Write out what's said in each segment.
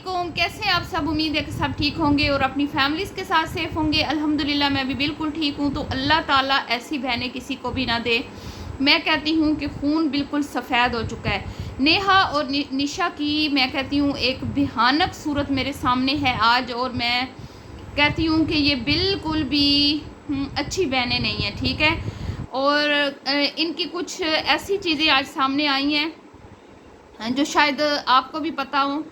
अलैकुम, कैसे हैं आप सब। उम्मीद है कि सब ठीक होंगे और अपनी फैमिलीज़ के साथ सेफ होंगे। अल्हम्दुलिल्लाह मैं भी बिल्कुल ठीक हूँ। तो अल्लाह ताला ऐसी बहनें किसी को भी ना दे। मैं कहती हूँ कि खून बिल्कुल सफ़ेद हो चुका है। नेहा और निशा की मैं कहती हूँ एक भयानक सूरत मेरे सामने है आज, और मैं कहती हूँ कि ये बिल्कुल भी अच्छी बहनें नहीं हैं, ठीक है। और इनकी कुछ ऐसी चीज़ें आज सामने आई हैं जो शायद आपको भी पता हो।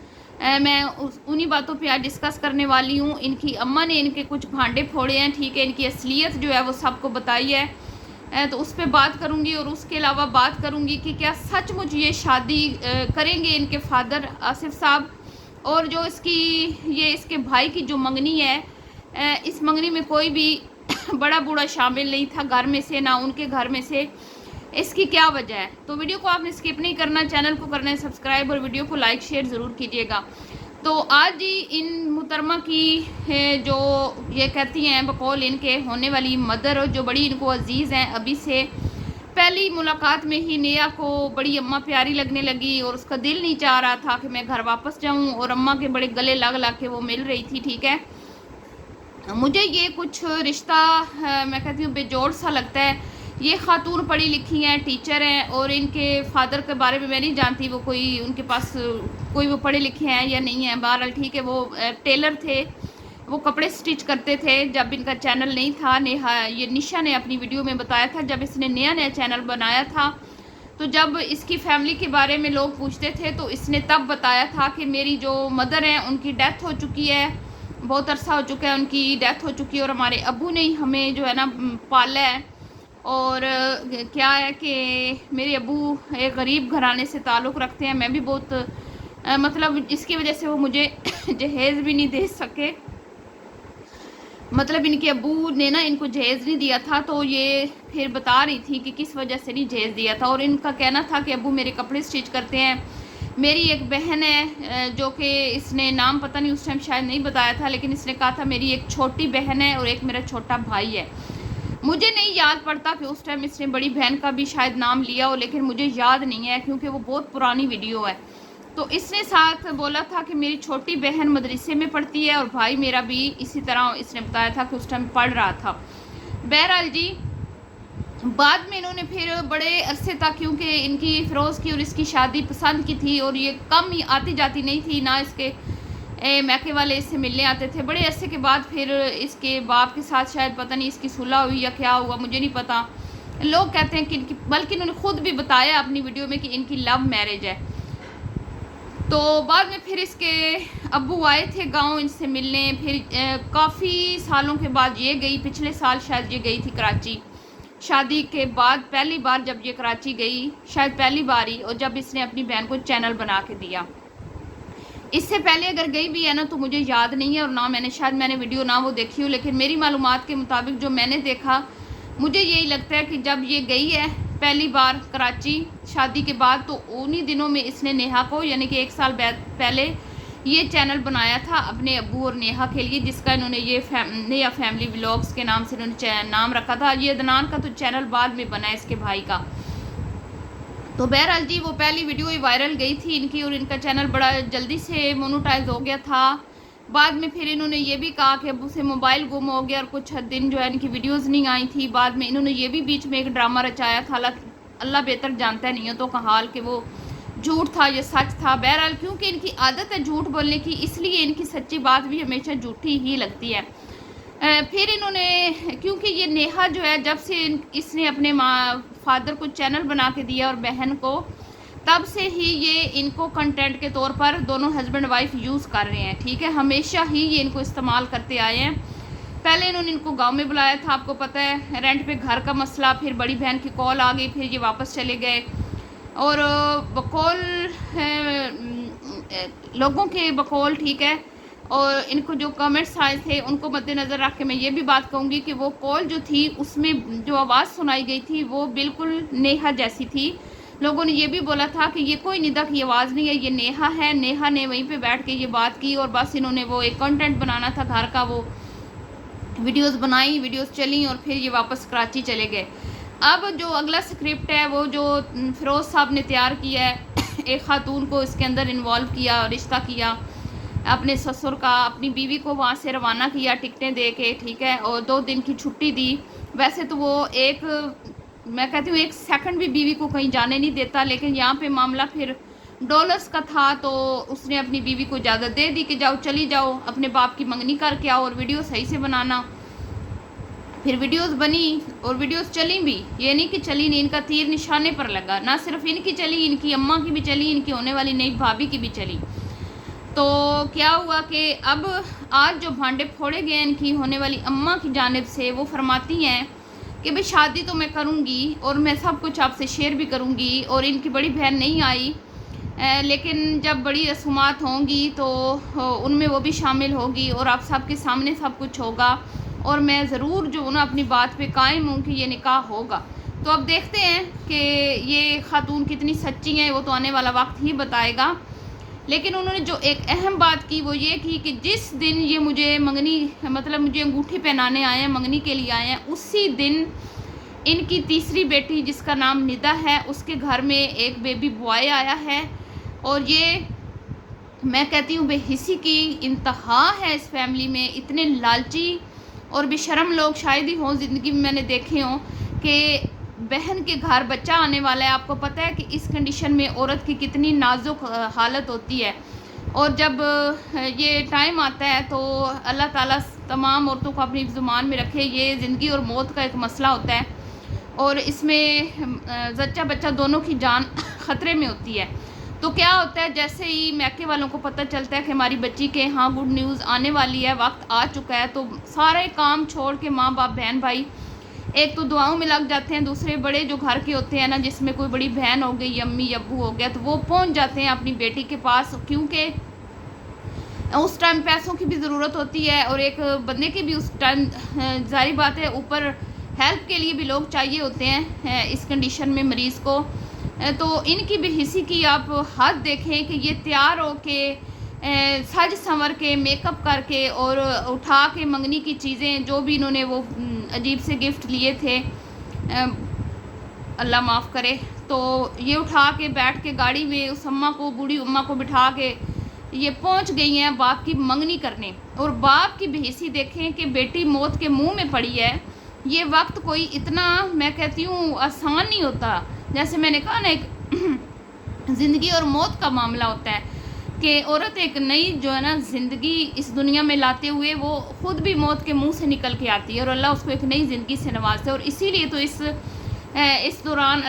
मैं उन्हीं बातों पे आज डिस्कस करने वाली हूँ। इनकी अम्मा ने इनके कुछ भांडे फोड़े हैं, ठीक है। इनकी असलियत जो है वो सबको बताई है, तो उस पर बात करूँगी। और उसके अलावा बात करूँगी कि क्या सचमुच ये शादी करेंगे इनके फादर आसिफ साहब, और जो इसके भाई की जो मंगनी है, इस मंगनी में कोई भी बड़ा बूढ़ा शामिल नहीं था घर में से, ना उनके घर में से। इसकी क्या वजह है? तो वीडियो को आपने स्किप नहीं करना, चैनल को करना है सब्सक्राइब और वीडियो को लाइक शेयर ज़रूर कीजिएगा। तो आज ही इन मुहतरमा की जो ये कहती हैं बकौल इनके होने वाली मदर, जो बड़ी इनको अजीज़ हैं, अभी से पहली मुलाकात में ही नेहा को बड़ी अम्मा प्यारी लगने लगी, और उसका दिल नहीं चाह रहा था कि मैं घर वापस जाऊं, और अम्मा के बड़े गले लग लग के वो मिल रही थी, ठीक है। मुझे ये कुछ रिश्ता मैं कहती हूँ बेजोड़ सा लगता है। ये खातून पढ़ी लिखी हैं, टीचर हैं, और इनके फादर के बारे में मैं नहीं जानती वो कोई उनके पास कोई वो पढ़े लिखे हैं या नहीं है। बहरहाल ठीक है, वो टेलर थे, वो कपड़े स्टिच करते थे जब इनका चैनल नहीं था। ये निशा ने अपनी वीडियो में बताया था जब इसने नया चैनल बनाया था। तो जब इसकी फैमिली के बारे में लोग पूछते थे तो इसने तब बताया था कि मेरी जो मदर हैं उनकी डेथ हो चुकी है, बहुत अरसा हो चुका है उनकी डेथ हो चुकी है, और हमारे अब्बू ने ही हमें जो है ना पाला है। और क्या है कि मेरे अब्बू एक गरीब घराने से ताल्लुक़ रखते हैं। मैं भी बहुत मतलब इसकी वजह से वो मुझे जहेज़ भी नहीं दे सके, मतलब इनके अब्बू ने ना इनको जहेज़ नहीं दिया था। तो ये फिर बता रही थी कि किस वजह से नहीं जहेज़ दिया था, और इनका कहना था कि अब्बू मेरे कपड़े स्टिच करते हैं। मेरी एक बहन है जो कि इसने नाम पता नहीं उस टाइम शायद नहीं बताया था, लेकिन इसने कहा था मेरी एक छोटी बहन है और एक मेरा छोटा भाई है। मुझे नहीं याद पड़ता कि उस टाइम इसने बड़ी बहन का भी शायद नाम लिया हो, लेकिन मुझे याद नहीं है क्योंकि वो बहुत पुरानी वीडियो है। तो इसने साथ बोला था कि मेरी छोटी बहन मदरसे में पढ़ती है और भाई मेरा भी इसी तरह इसने बताया था कि उस टाइम पढ़ रहा था। बहरहाल जी, बाद में इन्होंने फिर बड़े अरसे तक, क्योंकि इनकी फ़िरोज़ की और इसकी शादी पसंद की थी और ये कम ही आती जाती नहीं थी, ना इसके मैके वाले इससे मिलने आते थे। बड़े अरसे के बाद फिर इसके बाप के साथ शायद पता नहीं इसकी सुलह हुई या क्या हुआ, मुझे नहीं पता। लोग कहते हैं कि इनकी, बल्कि इन्होंने खुद भी बताया अपनी वीडियो में कि इनकी लव मैरिज है। तो बाद में फिर इसके अब्बू आए थे गांव इनसे मिलने। फिर काफ़ी सालों के बाद ये गई, पिछले साल शायद ये गई थी कराची, शादी के बाद पहली बार जब ये कराची गई, शायद पहली बार ही, और जब इसने अपनी बहन को चैनल बना के दिया। इससे पहले अगर गई भी है ना तो मुझे याद नहीं है, और ना मैंने वीडियो ना वो देखी हो, लेकिन मेरी मालूमात के मुताबिक जो मैंने देखा, मुझे यही लगता है कि जब ये गई है पहली बार कराची शादी के बाद, तो उन्हीं दिनों में इसने नेहा को, यानी कि 1 साल पहले ये चैनल बनाया था अपने अब्बू और नेहा के लिए, जिसका इन्होंने ये नेहा फैमिली व्लॉग्स के नाम से इन्होंने नाम रखा था। ये अदनान का तो चैनल बाद में बना है इसके भाई का। तो बहरहाल जी, वो पहली वीडियो ही वायरल गई थी इनकी, और इनका चैनल बड़ा जल्दी से मोनेटाइज हो गया था। बाद में फिर इन्होंने ये भी कहा कि अब्बू से मोबाइल गुम हो गया और कुछ दिन जो है इनकी वीडियोस नहीं आई थी। बाद में इन्होंने ये भी बीच में एक ड्रामा रचाया था, अल्लाह बेहतर जानता है नियतों का हाल, कि वो झूठ था या सच था। बहरहाल क्योंकि इनकी आदत है झूठ बोलने की, इसलिए इनकी सच्ची बात भी हमेशा झूठी ही लगती है। फिर इन्होंने, क्योंकि ये नेहा जो है जब से इसने अपने फादर को चैनल बना के दिया और बहन को, तब से ही ये इनको कंटेंट के तौर पर दोनों हस्बैंड वाइफ यूज़ कर रहे हैं, ठीक है। हमेशा ही ये इनको इस्तेमाल करते आए हैं। पहले इन्होंने इनको गांव में बुलाया था, आपको पता है, रेंट पे घर का मसला, फिर बड़ी बहन की कॉल आ गई, फिर ये वापस चले गए। और बकौल लोगों के बकौल, ठीक है। और इनको जो कमेंट्स आए थे उनको मद्देनज़र रख के मैं ये भी बात कहूँगी कि वो कॉल जो थी उसमें जो आवाज़ सुनाई गई थी वो बिल्कुल नेहा जैसी थी। लोगों ने ये भी बोला था कि ये कोई निदा की आवाज़ नहीं है, ये नेहा है। नेहा ने वहीं पे बैठ के ये बात की, और बस इन्होंने वो एक कंटेंट बनाना था घर का, वो वीडियोस बनाई, वीडियोस चली, और फिर ये वापस कराची चले गए। अब जो अगला स्क्रिप्ट है वो जो फ़िरोज़ साहब ने तैयार किया है, एक खातून को इसके अंदर इन्वॉल्व किया, रिश्ता किया, अपने ससुर का, अपनी बीवी को वहाँ से रवाना किया टिकटें दे के, ठीक है, और 2 दिन की छुट्टी दी। वैसे तो वो मैं कहती हूँ 1 सेकंड भी बीवी को कहीं जाने नहीं देता, लेकिन यहाँ पे मामला फिर डॉलर्स का था, तो उसने अपनी बीवी को इजाज़त दे दी कि जाओ, चली जाओ, अपने बाप की मंगनी करके आओ और वीडियो सही से बनाना। फिर वीडियोस बनी और वीडियोस चली भी, ये नहीं कि चली नहीं, इनका तीर निशाने पर लगा। ना सिर्फ इनकी चली, इनकी अम्मा की भी चली, इनकी होने वाली नई भाभी की भी चली। तो क्या हुआ कि अब आज जो भांडे फोड़े गए इनकी होने वाली अम्मा की जानिब से, वो फरमाती हैं कि भाई शादी तो मैं करूँगी और मैं सब कुछ आपसे शेयर भी करूँगी, और इनकी बड़ी बहन नहीं आई, लेकिन जब बड़ी रसूमात होंगी तो उनमें वो भी शामिल होगी और आप सबके सामने सब कुछ होगा, और मैं ज़रूर जो ना अपनी बात पे कायम हूँ कि ये निकाह होगा। तो अब देखते हैं कि ये खातून कितनी सच्ची हैं, वो तो आने वाला वक्त ही बताएगा। लेकिन उन्होंने जो एक अहम बात की वो ये की कि जिस दिन ये मुझे मंगनी, मतलब मुझे अंगूठी पहनाने आए हैं, मंगनी के लिए आए हैं, उसी दिन इनकी तीसरी बेटी जिसका नाम निदा है, उसके घर में एक बेबी बॉय आया है। और ये मैं कहती हूँ बेहिसी की इंतहा है इस फैमिली में। इतने लालची और बेशरम लोग शायद ही हों ज़िंदगी में मैंने देखे हों कि बहन के घर बच्चा आने वाला है। आपको पता है कि इस कंडीशन में औरत की कितनी नाजुक हालत होती है, और जब ये टाइम आता है तो अल्लाह ताला तमाम औरतों को अपनी ज़ुबान में रखे। ये ज़िंदगी और मौत का एक मसला होता है, और इसमें जच्चा बच्चा दोनों की जान ख़तरे में होती है। तो क्या होता है, जैसे ही मैके वालों को पता चलता है कि हमारी बच्ची के यहाँ गुड न्यूज़ आने वाली है, वक्त आ चुका है, तो सारे काम छोड़ के माँ बाप बहन भाई एक तो दुआओं में लग जाते हैं, दूसरे बड़े जो घर के होते हैं ना, जिसमें कोई बड़ी बहन हो गई, अम्मी अब्बू हो गया, तो वो पहुँच जाते हैं अपनी बेटी के पास, क्योंकि उस टाइम पैसों की भी ज़रूरत होती है और एक बंदे की भी उस टाइम ज़ाहिर बात है ऊपर हेल्प के लिए भी लोग चाहिए होते हैं इस कंडीशन में मरीज़ को। तो इनकी बेहिसी की आप हद देखें कि ये तैयार हो के सज संवर के मेकअप करके और उठा के मंगनी की चीज़ें जो भी इन्होंने वो अजीब से गिफ्ट लिए थे, अल्लाह माफ़ करे, तो ये उठा के बैठ के गाड़ी में उस अम्मा को, बूढ़ी अम्मा को बिठा के ये पहुंच गई हैं बाप की मंगनी करने। और बाप की बेहिसी देखें कि बेटी मौत के मुंह में पड़ी है। ये वक्त कोई इतना, मैं कहती हूँ, आसान नहीं होता। जैसे मैंने कहा ना, एक ज़िंदगी और मौत का मामला होता है कि औरत एक नई जो है ना ज़िंदगी इस दुनिया में लाते हुए वो ख़ुद भी मौत के मुंह से निकल के आती है, और अल्लाह उसको एक नई ज़िंदगी से नवाजता है। और इसीलिए तो इस दौरान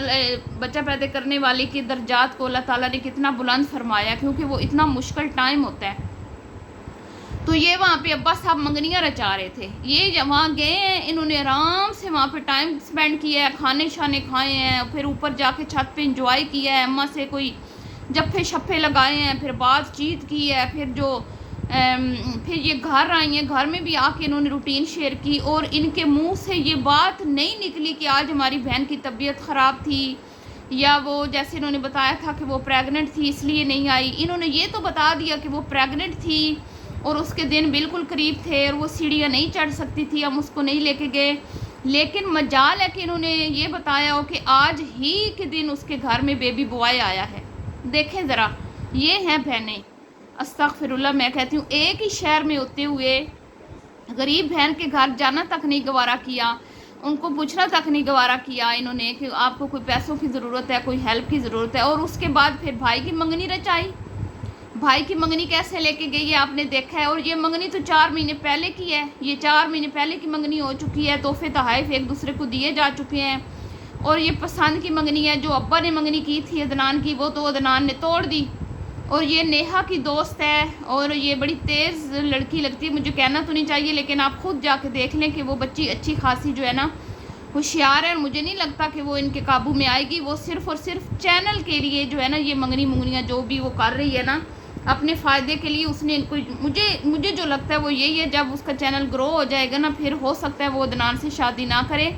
बच्चा पैदा करने वाले की दर्जात को अल्लाह ताला ने कितना बुलंद फरमाया, क्योंकि वो इतना मुश्किल टाइम होता है। तो ये वहाँ पे अब्बा साहब मंगनियाँ रचा रहे थे, ये वहाँ गए हैं, इन्होंने आराम से वहाँ पे टाइम स्पेंड किया है, खाने शाने खाए हैं, फिर ऊपर जाके छत पे इंजॉय किया है, अम्मा से कोई जफ्फे शफ़े लगाए हैं, फिर बातचीत की है, फिर ये घर आई हैं, घर में भी आके इन्होंने रूटीन शेयर की, और इनके मुंह से ये बात नहीं निकली कि आज हमारी बहन की तबीयत ख़राब थी, या वो जैसे इन्होंने बताया था कि वो प्रेग्नेंट थी इसलिए नहीं आई। इन्होंने ये तो बता दिया कि वो प्रेग्नेंट थी और उसके दिन बिल्कुल करीब थे और वो सीढ़ियाँ नहीं चढ़ सकती थी, हम उसको नहीं लेके गए। लेकिन मजाल है कि इन्होंने ये बताया हो कि आज ही के दिन उसके घर में बेबी बॉय आया है। देखें ज़रा, ये हैं बहनें, अस्तगफिरुल्लाह, मैं कहती हूँ एक ही शहर में होते हुए गरीब बहन के घर जाना तक नहीं गवारा किया, उनको पूछना तक नहीं गवारा किया इन्होंने कि आपको कोई पैसों की ज़रूरत है, कोई हेल्प की ज़रूरत है। और उसके बाद फिर भाई की मंगनी रचाई। भाई की मंगनी कैसे लेके गई है आपने देखा है, और ये मंगनी तो 4 महीने पहले की है, ये 4 महीने पहले की मंगनी हो चुकी है, तोहफे तहाइफ एक दूसरे को दिए जा चुके हैं। और ये पसंद की मंगनी है, जो अब्बा ने मंगनी की थी अदनान की, वो तो अदनान ने तोड़ दी। और ये नेहा की दोस्त है, और ये बड़ी तेज़ लड़की लगती है, मुझे कहना तो नहीं चाहिए, लेकिन आप खुद जाके देख लें कि वो बच्ची अच्छी खासी जो है ना होशियार है, और मुझे नहीं लगता कि वो इनके काबू में आएगी। वो सिर्फ़ और सिर्फ चैनल के लिए जो है ना ये मंगनियाँ जो भी वो कर रही है ना अपने फ़ायदे के लिए, उसने इनको, मुझे जो लगता है वो यही है, जब उसका चैनल ग्रो हो जाएगा ना फिर हो सकता है वो अदनान से शादी ना करे,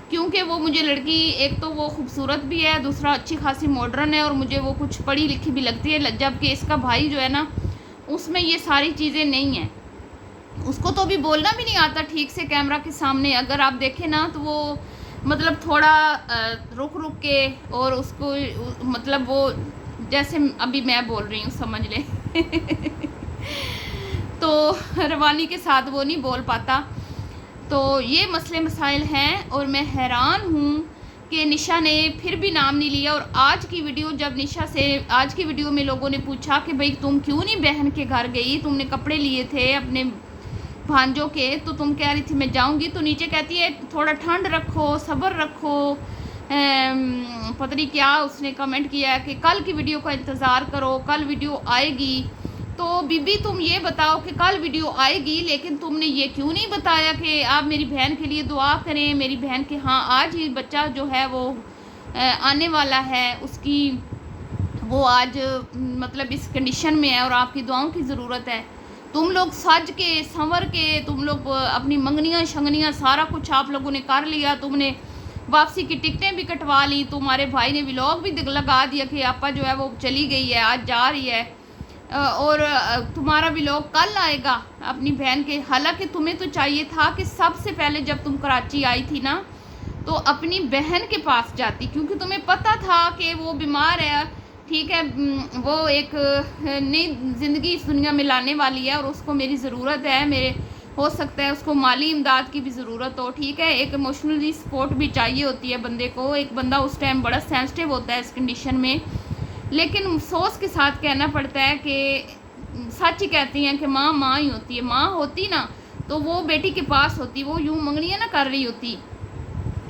क्योंकि वो मुझे लड़की एक तो वो खूबसूरत भी है, दूसरा अच्छी खासी मॉडर्न है, और मुझे वो कुछ पढ़ी लिखी भी लगती है। जबकि इसका भाई जो है ना उसमें ये सारी चीज़ें नहीं हैं, उसको तो अभी बोलना भी नहीं आता ठीक से कैमरा के सामने। अगर आप देखें ना तो वो मतलब थोड़ा रुक के, और उसको मतलब वो जैसे अभी मैं बोल रही हूँ समझ लें تو روانی کے ساتھ وہ نہیں بول پاتا. تو یہ مسئلے مسائل ہیں اور میں حیران ہوں کہ نشا نے پھر بھی نام نہیں لیا. اور آج کی ویڈیو جب نشا سے آج کی ویڈیو میں لوگوں نے پوچھا کہ بھئی تم کیوں نہیں بہن کے گھر گئی, تم نے کپڑے لیے تھے اپنے بھانجوں کے, تو تم کہہ رہی تھی میں جاؤں گی. تو نیچے کہتی ہے تھوڑا ٹھنڈ رکھو, صبر رکھو, پتہ نہیں کیا اس نے کمنٹ کیا ہے کہ کل کی ویڈیو کا انتظار کرو, کل ویڈیو آئے گی. تو بی بی تم یہ بتاؤ کہ کل ویڈیو آئے گی, لیکن تم نے یہ کیوں نہیں بتایا کہ آپ میری بہن کے لیے دعا کریں, میری بہن کے ہاں آج ہی بچہ جو ہے وہ آنے والا ہے, اس کی وہ آج مطلب اس کنڈیشن میں ہے اور آپ کی دعاؤں کی ضرورت ہے. تم لوگ سج کے سنور کے تم لوگ اپنی منگنیاں شنگنیاں سارا کچھ آپ لوگوں نے کر لیا, تم نے واپسی کی ٹکٹیں بھی کٹوا لی, تمہارے بھائی نے ولاگ بھی لگا دیا کہ آپا جو ہے وہ چلی گئی ہے, آج جا رہی ہے, اور تمہارا ولاگ کل آئے گا اپنی بہن کے. حالانکہ تمہیں تو چاہیے تھا کہ سب سے پہلے جب تم کراچی آئی تھی نا تو اپنی بہن کے پاس جاتی, کیونکہ تمہیں پتہ تھا کہ وہ بیمار ہے, ٹھیک ہے, وہ ایک نئی زندگی اس دنیا میں لانے والی ہے اور اس کو میری ضرورت ہے, میرے ہو سکتا ہے اس کو مالی امداد کی بھی ضرورت ہو, ٹھیک ہے, ایک ایموشنلی سپورٹ بھی چاہیے ہوتی ہے بندے کو. ایک بندہ اس ٹائم بڑا سینسٹیو ہوتا ہے اس کنڈیشن میں, لیکن افسوس کے ساتھ کہنا پڑتا ہے کہ سچ ہی کہتی ہیں کہ ماں ماں ہی ہوتی ہے. ماں ہوتی نا تو وہ بیٹی کے پاس ہوتی, وہ یوں منگنیاں نہ کر رہی ہوتی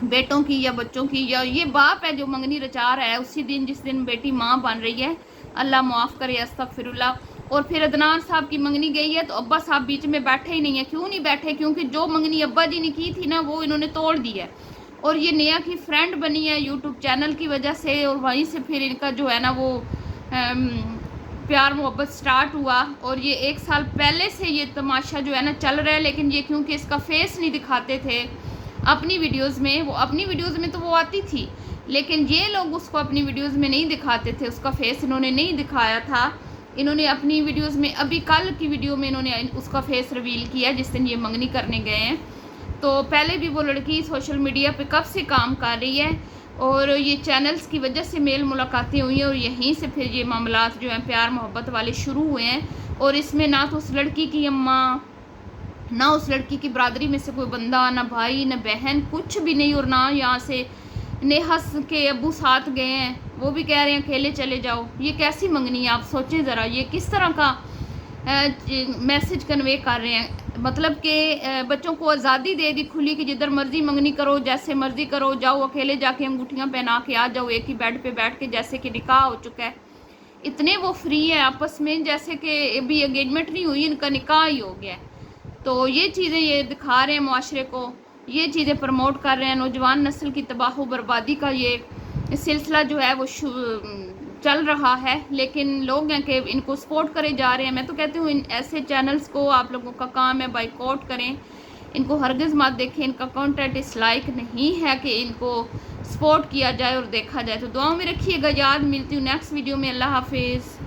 بیٹوں کی یا بچوں کی. یا یہ باپ ہے جو منگنی رچا رہا ہے اسی دن جس دن بیٹی ماں بن رہی ہے, اللہ معاف کرے, استغفر اللہ. اور پھر عدنان صاحب کی منگنی گئی ہے تو ابا صاحب بیچ میں بیٹھے ہی نہیں ہیں. کیوں نہیں بیٹھے؟ کیونکہ جو منگنی ابا جی نے کی تھی نا وہ انہوں نے توڑ دی ہے, اور یہ نیا کی فرینڈ بنی ہے یوٹیوب چینل کی وجہ سے, اور وہیں سے پھر ان کا جو ہے نا وہ پیار محبت سٹارٹ ہوا. اور یہ 1 سال پہلے سے یہ تماشا جو ہے نا چل رہا ہے, لیکن یہ کیونکہ اس کا فیس نہیں دکھاتے تھے اپنی ویڈیوز میں, وہ اپنی ویڈیوز میں تو وہ آتی تھی لیکن یہ لوگ اس کو اپنی ویڈیوز میں نہیں دکھاتے تھے, اس کا فیس انہوں نے نہیں دکھایا تھا. انہوں نے اپنی ویڈیوز میں ابھی کل کی ویڈیو میں انہوں نے اس کا فیس ریویل کیا جس دن یہ منگنی کرنے گئے ہیں. تو پہلے بھی وہ لڑکی سوشل میڈیا پہ کب سے کام کر رہی ہے, اور یہ چینلز کی وجہ سے میل ملاقاتیں ہوئی ہیں, اور یہیں سے پھر یہ معاملات جو ہیں پیار محبت والے شروع ہوئے ہیں. اور اس میں نہ تو اس لڑکی کی اماں, نہ اس لڑکی کی برادری میں سے کوئی بندہ, نہ بھائی نہ بہن, کچھ بھی نہیں. اور نہ یہاں سے نیہس کے ابو ساتھ گئے ہیں, وہ بھی کہہ رہے ہیں اکیلے چلے جاؤ. یہ کیسی منگنی ہے, آپ سوچیں ذرا, یہ کس طرح کا میسج کنوے کر رہے ہیں. مطلب کہ بچوں کو آزادی دے دی کھلی کہ جدھر مرضی منگنی کرو, جیسے مرضی کرو, جاؤ اکیلے جا کے انگوٹھیاں پہنا کے آ جاؤ ایک ہی بیڈ پہ بیٹھ کے, جیسے کہ نکاح ہو چکا ہے. اتنے وہ فری ہیں آپس میں جیسے کہ ابھی انگیجمنٹ نہیں ہوئی, ان کا نکاح ہی ہو گیا ہے. تو یہ چیزیں یہ دکھا رہے ہیں معاشرے کو, یہ چیزیں پروموٹ کر رہے ہیں. نوجوان نسل کی تباہ و بربادی کا یہ سلسلہ جو ہے وہ چل رہا ہے, لیکن لوگ ہیں کہ ان کو سپورٹ کرے جا رہے ہیں. میں تو کہتی ہوں ان ایسے چینلز کو آپ لوگوں کا کام ہے بائیکاٹ کریں, ان کو ہرگز مت دیکھیں. ان کا کانٹینٹ اس لائق نہیں ہے کہ ان کو سپورٹ کیا جائے اور دیکھا جائے. تو دعاؤں میں رکھیے گا یاد. ملتی ہوں نیکسٹ ویڈیو میں. اللہ حافظ.